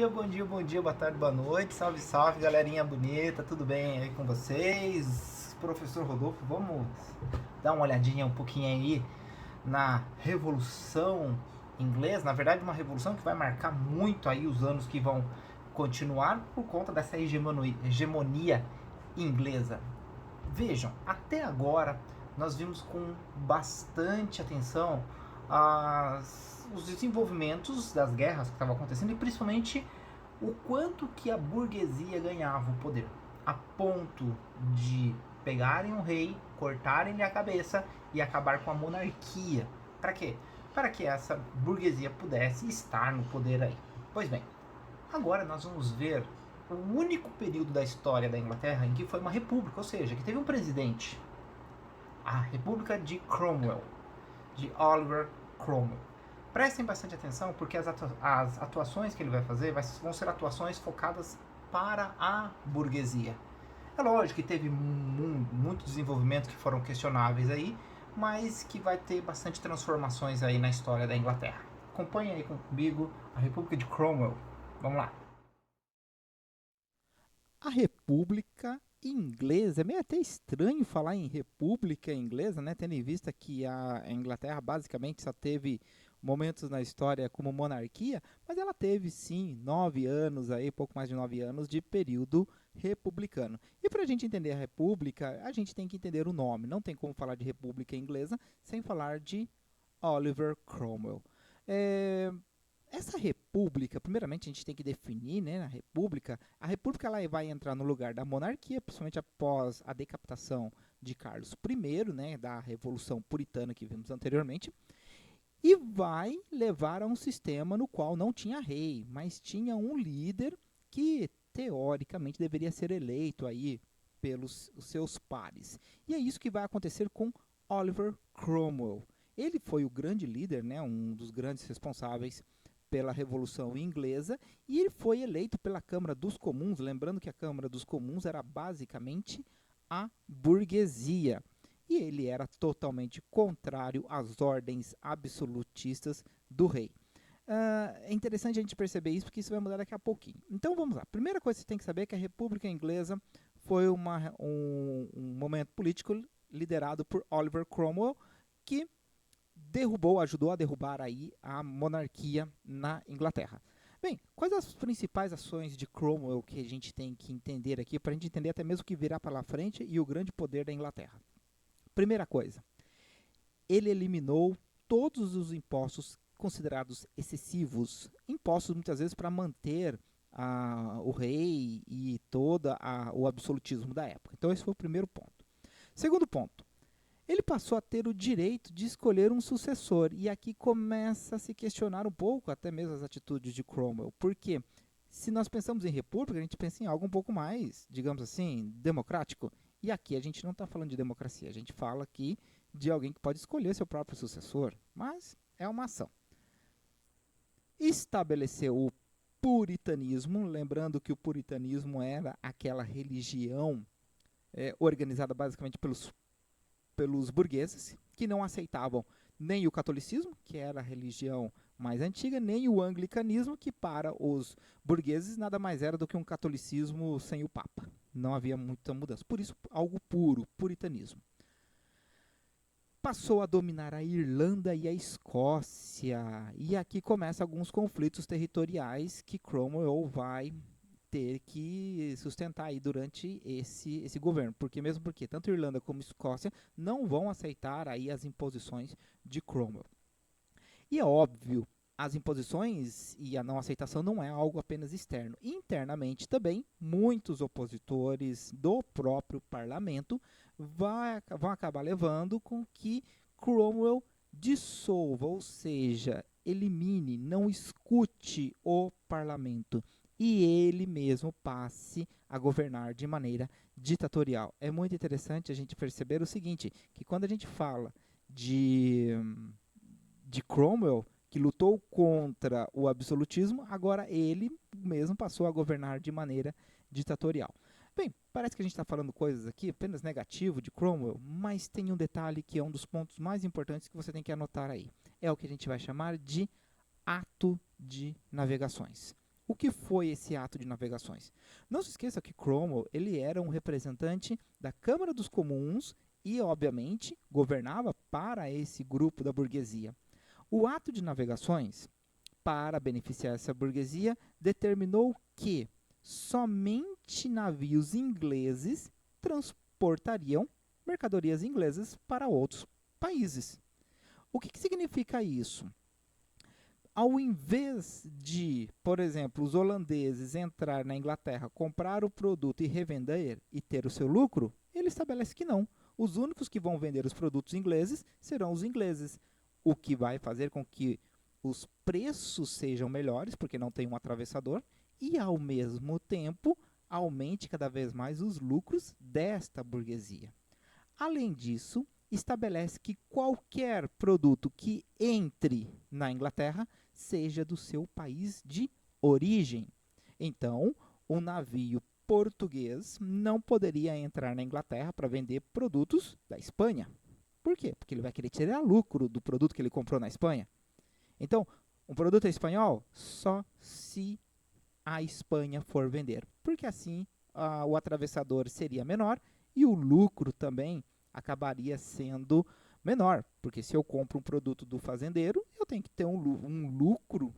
bom dia, boa tarde, boa noite. Salve, salve, galerinha bonita, tudo bem aí com vocês? Professor Rodolfo, vamos dar uma olhadinha um pouquinho aí na Revolução Inglesa. Na verdade, uma revolução que vai marcar muito aí os anos que vão continuar por conta dessa hegemonia inglesa. Vejam, até agora nós vimos com bastante atenção os desenvolvimentos das guerras que estavam acontecendo e principalmente o quanto que a burguesia ganhava o poder, a ponto de pegarem um rei, cortarem-lhe a cabeça e acabar com a monarquia. Para quê? Para que essa burguesia pudesse estar no poder aí. Pois bem, agora nós vamos ver o único período da história da Inglaterra em que foi uma república, ou seja, que teve um presidente. A República de Cromwell, de Oliver Cromwell. Prestem bastante atenção porque as atuações que ele vai fazer vão ser atuações focadas para a burguesia. É lógico que teve muito desenvolvimento que foram questionáveis aí, mas que vai ter bastante transformações aí na história da Inglaterra. Acompanhe aí comigo a República de Cromwell. Vamos lá. A República Inglesa, é meio até estranho falar em República Inglesa, né? Tendo em vista que a Inglaterra basicamente só teve momentos na história como monarquia, mas ela teve sim 9 anos aí, pouco mais de 9 anos de período republicano. E para a gente entender a República, a gente tem que entender o nome. Não tem como falar de República Inglesa sem falar de Oliver Cromwell. É, Essa república, primeiramente a gente tem que definir, né, a república ela vai entrar no lugar da monarquia, principalmente após a decapitação de Carlos I, né, da Revolução Puritana que vimos anteriormente, e vai levar a um sistema no qual não tinha rei, mas tinha um líder que teoricamente deveria ser eleito aí pelos seus pares. E é isso que vai acontecer com Oliver Cromwell. Ele foi o grande líder, né, um dos grandes responsáveis pela Revolução Inglesa, e ele foi eleito pela Câmara dos Comuns, lembrando que a Câmara dos Comuns era basicamente a burguesia. E ele era totalmente contrário às ordens absolutistas do rei. É interessante a gente perceber isso, porque isso vai mudar daqui a pouquinho. Então vamos lá. Primeira coisa que você tem que saber é que a República Inglesa foi um momento político liderado por Oliver Cromwell, que ajudou a derrubar aí a monarquia na Inglaterra. Bem, quais as principais ações de Cromwell que a gente tem que entender aqui, para a gente entender até mesmo o que virá pela frente e o grande poder da Inglaterra? Primeira coisa, ele eliminou todos os impostos considerados excessivos, impostos muitas vezes para manter o rei e todo o absolutismo da época. Então esse foi o primeiro ponto. Segundo ponto, ele passou a ter o direito de escolher um sucessor. E aqui começa a se questionar um pouco, até mesmo as atitudes de Cromwell. Porque se nós pensamos em república, a gente pensa em algo um pouco mais, digamos assim, democrático. E aqui a gente não está falando de democracia, a gente fala aqui de alguém que pode escolher seu próprio sucessor. Mas é uma ação. Estabeleceu o puritanismo, lembrando que o puritanismo era aquela religião organizada basicamente pelos burgueses, que não aceitavam nem o catolicismo, que era a religião mais antiga, nem o anglicanismo, que para os burgueses nada mais era do que um catolicismo sem o Papa. Não havia muita mudança. Por isso, algo puro, puritanismo. Passou a dominar a Irlanda e a Escócia. E aqui começam alguns conflitos territoriais que Cromwell vai ter que sustentar aí durante esse governo, porque tanto Irlanda como Escócia não vão aceitar aí as imposições de Cromwell. E é óbvio, as imposições e a não aceitação não é algo apenas externo. Internamente também, muitos opositores do próprio parlamento vão acabar levando com que Cromwell dissolva, ou seja, elimine, não escute o parlamento e ele mesmo passe a governar de maneira ditatorial. É muito interessante a gente perceber o seguinte, que quando a gente fala de Cromwell, que lutou contra o absolutismo, agora ele mesmo passou a governar de maneira ditatorial. Bem, parece que a gente está falando coisas aqui apenas negativo de Cromwell, mas tem um detalhe que é um dos pontos mais importantes que você tem que anotar aí. É o que a gente vai chamar de ato de navegações. O que foi esse ato de navegações? Não se esqueça que Cromwell ele era um representante da Câmara dos Comuns e, obviamente, governava para esse grupo da burguesia. O ato de navegações, para beneficiar essa burguesia, determinou que somente navios ingleses transportariam mercadorias inglesas para outros países. O que significa isso? Ao invés de, por exemplo, os holandeses entrar na Inglaterra, comprar o produto e revender e ter o seu lucro, ele estabelece que não. Os únicos que vão vender os produtos ingleses serão os ingleses, o que vai fazer com que os preços sejam melhores, porque não tem um atravessador, e ao mesmo tempo aumente cada vez mais os lucros desta burguesia. Além disso, estabelece que qualquer produto que entre na Inglaterra seja do seu país de origem. Então, um navio português não poderia entrar na Inglaterra para vender produtos da Espanha. Por quê? Porque ele vai querer tirar lucro do produto que ele comprou na Espanha. Então, um produto é espanhol só se a Espanha for vender, porque assim o atravessador seria menor e o lucro também acabaria sendo menor, porque se eu compro um produto do fazendeiro, eu tenho que ter um lucro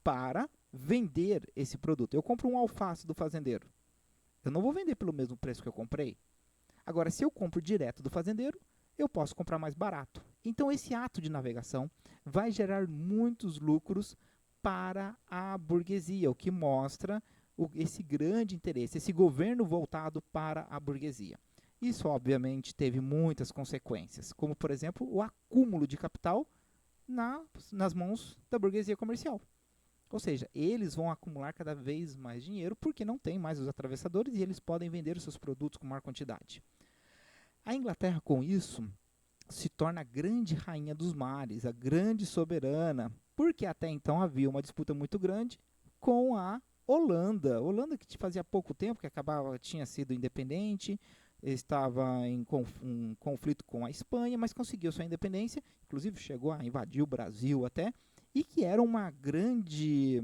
para vender esse produto. Eu compro um alface do fazendeiro, eu não vou vender pelo mesmo preço que eu comprei. Agora, se eu compro direto do fazendeiro, eu posso comprar mais barato. Então, esse ato de navegação vai gerar muitos lucros para a burguesia, o que mostra esse grande interesse, esse governo voltado para a burguesia. Isso, obviamente, teve muitas consequências, como, por exemplo, o acúmulo de capital nas mãos da burguesia comercial. Ou seja, eles vão acumular cada vez mais dinheiro porque não tem mais os atravessadores e eles podem vender os seus produtos com maior quantidade. A Inglaterra, com isso, se torna a grande rainha dos mares, a grande soberana, porque até então havia uma disputa muito grande com a Holanda. Holanda que fazia pouco tempo que tinha sido independente, estava em conflito com a Espanha, mas conseguiu sua independência, inclusive chegou a invadir o Brasil até, e que era uma grande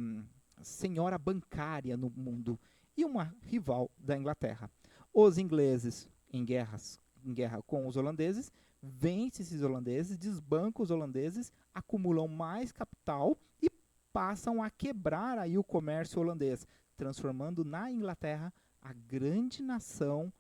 senhora bancária no mundo e uma rival da Inglaterra. Os ingleses, em guerra com os holandeses, vence esses holandeses, desbanca os holandeses, acumulam mais capital e passam a quebrar aí o comércio holandês, transformando na Inglaterra a grande nação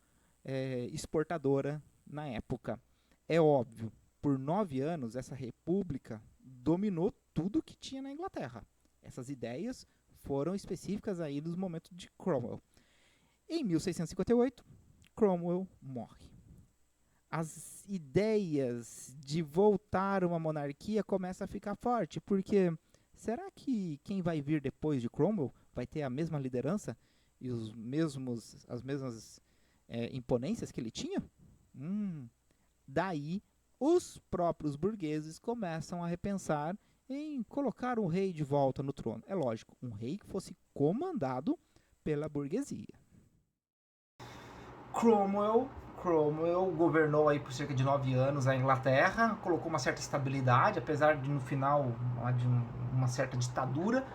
exportadora na época. É óbvio, por 9 anos essa república dominou tudo que tinha na Inglaterra. Essas ideias foram específicas aí dos momentos de Cromwell. Em 1658, Cromwell morre. As ideias de voltar uma monarquia começam a ficar forte, porque será que quem vai vir depois de Cromwell vai ter a mesma liderança e as mesmas imponências que ele tinha? Daí, os próprios burgueses começam a repensar em colocar o rei de volta no trono. É lógico, um rei que fosse comandado pela burguesia. Cromwell governou aí por cerca de 9 anos a Inglaterra, colocou uma certa estabilidade, apesar de no final de uma certa ditadura,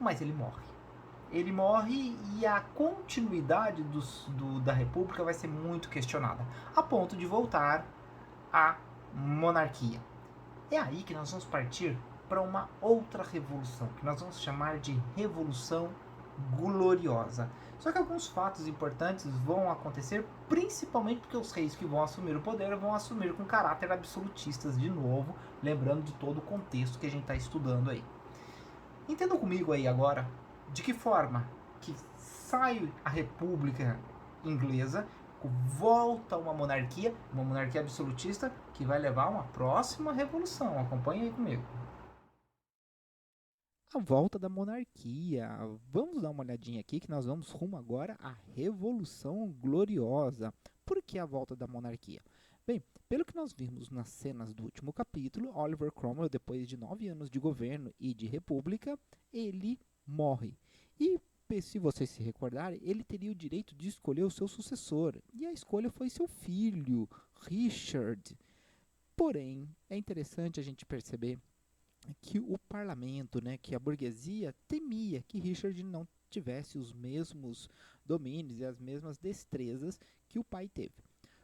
mas ele morre. Ele morre e a continuidade da República vai ser muito questionada, a ponto de voltar à monarquia. É aí que nós vamos partir para uma outra revolução, que nós vamos chamar de Revolução Gloriosa. Só que alguns fatos importantes vão acontecer, principalmente porque os reis que vão assumir o poder vão assumir com caráter absolutistas de novo, lembrando de todo o contexto que a gente está estudando aí. Entendam comigo aí agora de que forma que sai a República Inglesa, volta uma monarquia absolutista que vai levar a uma próxima revolução. Acompanhe aí comigo. A volta da monarquia. Vamos dar uma olhadinha aqui que nós vamos rumo agora à Revolução Gloriosa. Por que a volta da monarquia? Bem, pelo que nós vimos nas cenas do último capítulo, Oliver Cromwell, depois de 9 anos de governo e de república, ele morre. E, se vocês se recordarem, ele teria o direito de escolher o seu sucessor. E a escolha foi seu filho, Richard. Porém, é interessante a gente perceber que o parlamento, né, que a burguesia temia que Richard não tivesse os mesmos domínios e as mesmas destrezas que o pai teve.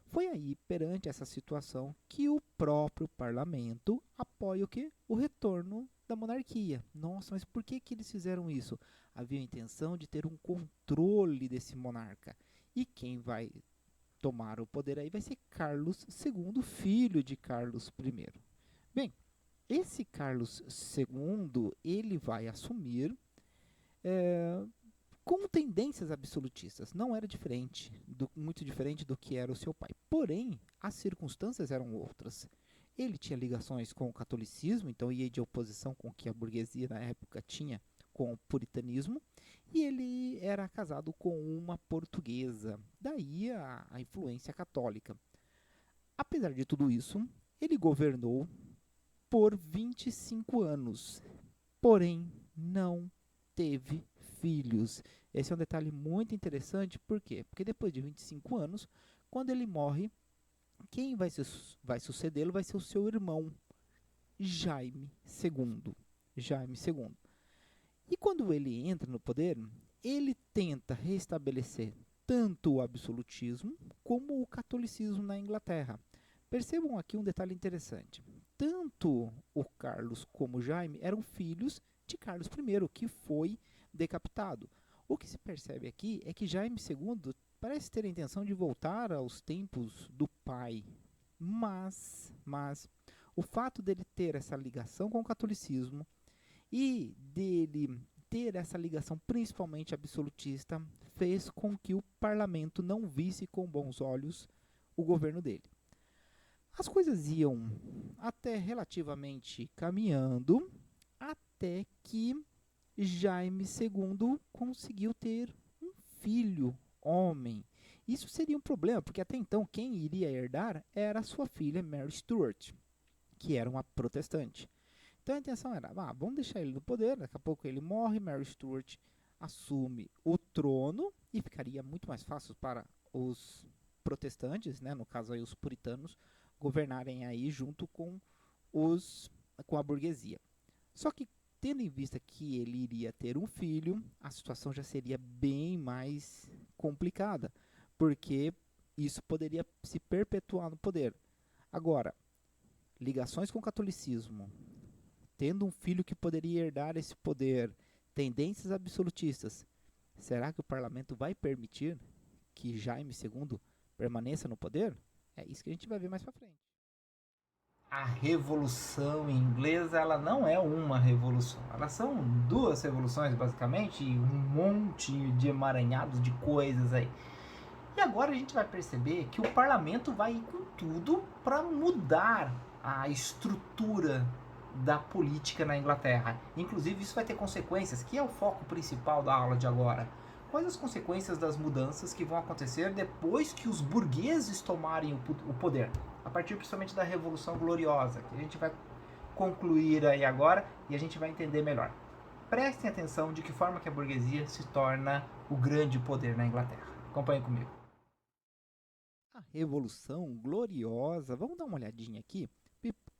Foi aí, perante essa situação, que o próprio parlamento apoia o quê? O retorno da monarquia. Nossa, mas por que eles fizeram isso? Havia a intenção de ter um controle desse monarca. E quem vai tomar o poder aí vai ser Carlos II, filho de Carlos I. Bem, esse Carlos II, ele vai assumir é, com tendências absolutistas. Não era diferente, muito diferente do que era o seu pai. Porém, as circunstâncias eram outras. Ele tinha ligações com o catolicismo, então ia de oposição com o que a burguesia na época tinha com o puritanismo, e ele era casado com uma portuguesa, daí a influência católica. Apesar de tudo isso, ele governou por 25 anos, porém não teve filhos. Esse é um detalhe muito interessante, por quê? Porque depois de 25 anos, quando ele morre, quem vai sucedê-lo vai ser o seu irmão, Jaime II. Jaime II. E quando ele entra no poder, ele tenta restabelecer tanto o absolutismo como o catolicismo na Inglaterra. Percebam aqui um detalhe interessante. Tanto o Carlos como o Jaime eram filhos de Carlos I, que foi decapitado. O que se percebe aqui é que Jaime II parece ter a intenção de voltar aos tempos do pai, mas o fato dele ter essa ligação com o catolicismo e dele ter essa ligação principalmente absolutista fez com que o parlamento não visse com bons olhos o governo dele. As coisas iam até relativamente caminhando, até que Jaime II conseguiu ter um filho homem. Isso seria um problema, porque até então quem iria herdar era sua filha Mary Stuart, que era uma protestante. Então a intenção era, vamos deixar ele no poder, daqui a pouco ele morre, Mary Stuart assume o trono e ficaria muito mais fácil para os protestantes, né, no caso aí os puritanos, governarem aí junto com a burguesia. Só que tendo em vista que ele iria ter um filho, a situação já seria bem mais complicada, porque isso poderia se perpetuar no poder. Agora, ligações com o catolicismo, tendo um filho que poderia herdar esse poder, tendências absolutistas, será que o parlamento vai permitir que Jaime II permaneça no poder? É isso que a gente vai ver mais pra frente. A revolução inglesa, ela não é uma revolução, elas são duas revoluções basicamente, e um monte de emaranhado de coisas aí. E agora a gente vai perceber que o parlamento vai ir com tudo para mudar a estrutura da política na Inglaterra. Inclusive isso vai ter consequências, que é o foco principal da aula de agora. Quais as consequências das mudanças que vão acontecer depois que os burgueses tomarem o poder? A partir principalmente da Revolução Gloriosa, que a gente vai concluir aí agora e a gente vai entender melhor. Prestem atenção de que forma que a burguesia se torna o grande poder na Inglaterra. Acompanhem comigo. A Revolução Gloriosa, vamos dar uma olhadinha aqui.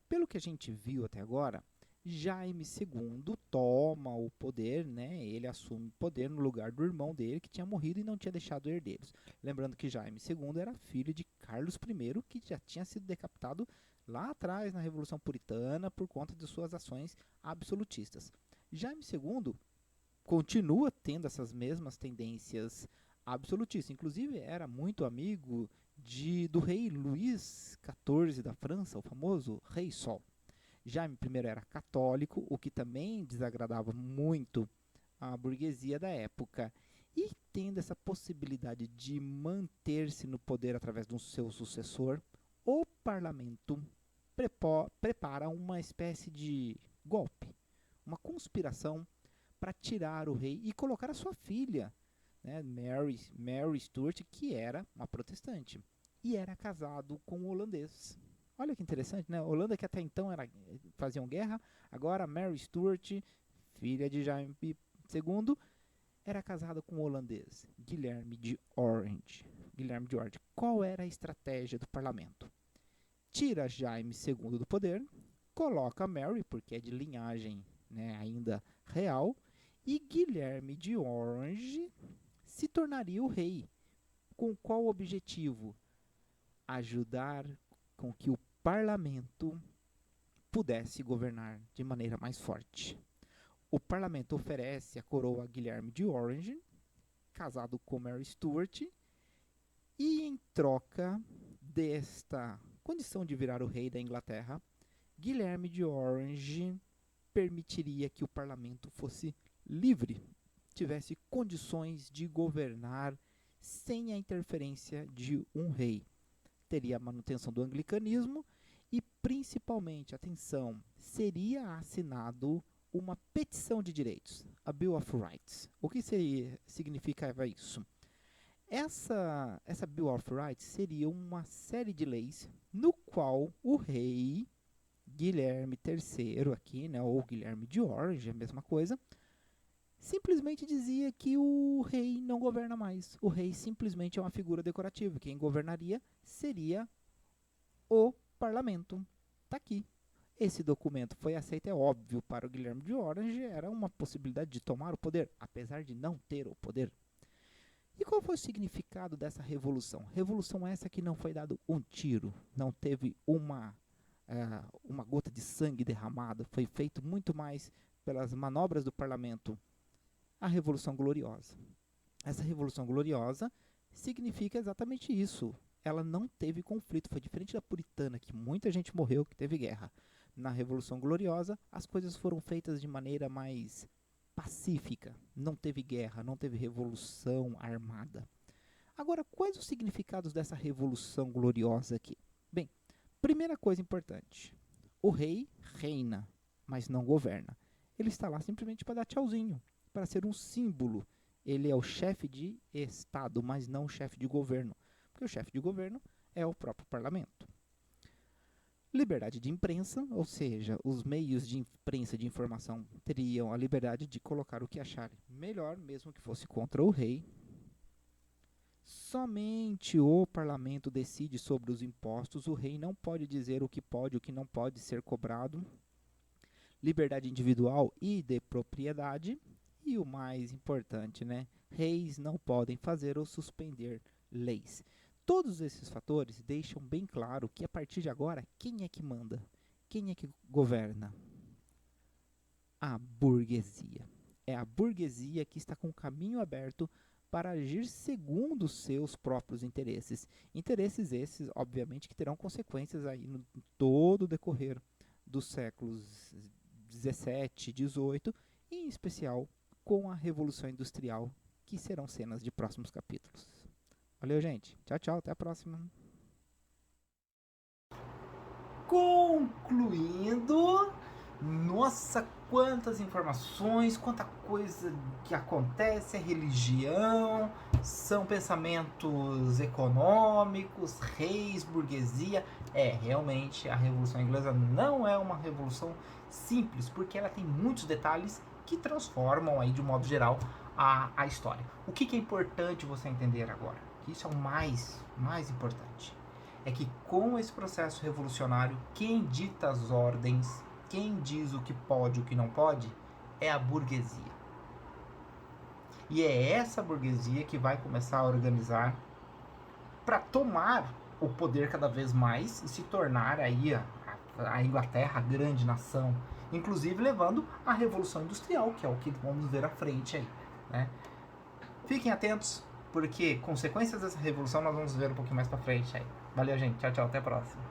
Pelo que a gente viu até agora, Jaime II toma o poder, né? Ele assume o poder no lugar do irmão dele, que tinha morrido e não tinha deixado herdeiros. Lembrando que Jaime II era filho de Carlos I, que já tinha sido decapitado lá atrás na Revolução Puritana por conta de suas ações absolutistas. Jaime II continua tendo essas mesmas tendências absolutistas. Inclusive, era muito amigo do rei Luís XIV da França, o famoso Rei Sol. Jaime I era católico, o que também desagradava muito a burguesia da época. E tendo essa possibilidade de manter-se no poder através do seu sucessor, o parlamento prepara uma espécie de golpe, uma conspiração para tirar o rei e colocar a sua filha, né, Mary Stuart, que era uma protestante e era casado com um holandês. Olha que interessante, né? A Holanda que até então faziam guerra, agora Mary Stuart, filha de Jaime II, era casada com um holandês, Guilherme de Orange. Guilherme de Orange. Qual era a estratégia do parlamento? Tira Jaime II do poder, coloca Mary, porque é de linhagem, né, ainda real, e Guilherme de Orange se tornaria o rei. Com qual objetivo? Ajudar com que o parlamento pudesse governar de maneira mais forte. O parlamento oferece a coroa a Guilherme de Orange, casado com Mary Stuart, e em troca desta condição de virar o rei da Inglaterra, Guilherme de Orange permitiria que o parlamento fosse livre, tivesse condições de governar sem a interferência de um rei. Teria a manutenção do anglicanismo e, principalmente, atenção, seria assinado uma petição de direitos, a Bill of Rights. O que significava isso? Essa Bill of Rights seria uma série de leis no qual o rei Guilherme III, aqui, né, ou Guilherme de Orange, a mesma coisa, simplesmente dizia que o rei não governa mais. O rei simplesmente é uma figura decorativa. Quem governaria seria o parlamento. Está aqui. Esse documento foi aceito, é óbvio, para o Guilherme de Orange, era uma possibilidade de tomar o poder, apesar de não ter o poder. E qual foi o significado dessa revolução? Revolução essa que não foi dado um tiro, não teve uma gota de sangue derramada, foi feito muito mais pelas manobras do parlamento. A Revolução Gloriosa. Essa Revolução Gloriosa significa exatamente isso. Ela não teve conflito, foi diferente da puritana, que muita gente morreu, que teve guerra. Na Revolução Gloriosa, as coisas foram feitas de maneira mais pacífica. Não teve guerra, não teve revolução armada. Agora, quais os significados dessa Revolução Gloriosa aqui? Bem, primeira coisa importante. O rei reina, mas não governa. Ele está lá simplesmente para dar tchauzinho, para ser um símbolo. Ele é o chefe de Estado, mas não o chefe de governo, porque o chefe de governo é o próprio parlamento. Liberdade de imprensa, ou seja, os meios de imprensa de informação teriam a liberdade de colocar o que acharem melhor, mesmo que fosse contra o rei. Somente o parlamento decide sobre os impostos, o rei não pode dizer o que não pode ser cobrado. Liberdade individual e de propriedade. E o mais importante, né? Reis não podem fazer ou suspender leis. Todos esses fatores deixam bem claro que a partir de agora, quem é que manda? Quem é que governa? A burguesia. É a burguesia que está com o caminho aberto para agir segundo os seus próprios interesses. Interesses esses, obviamente, que terão consequências aí no todo o decorrer dos séculos 17, 18, e em especial com a Revolução Industrial, que serão cenas de próximos capítulos. Valeu, gente. Tchau, tchau. Até a próxima. Concluindo, nossa, quantas informações, quanta coisa que acontece, é religião, são pensamentos econômicos, reis, burguesia. Realmente a Revolução Inglesa não é uma revolução simples, porque ela tem muitos detalhes que transformam aí de um modo geral a história. O que é importante você entender agora? Que isso é o mais importante. É que com esse processo revolucionário, quem dita as ordens, quem diz o que pode e o que não pode, é a burguesia. E é essa burguesia que vai começar a organizar para tomar o poder cada vez mais e se tornar aí a Inglaterra, a grande nação, inclusive levando a Revolução Industrial, que é o que vamos ver à frente aí, né? Fiquem atentos, porque consequências dessa revolução nós vamos ver um pouquinho mais para frente aí. Valeu, gente. Tchau, tchau. Até a próxima.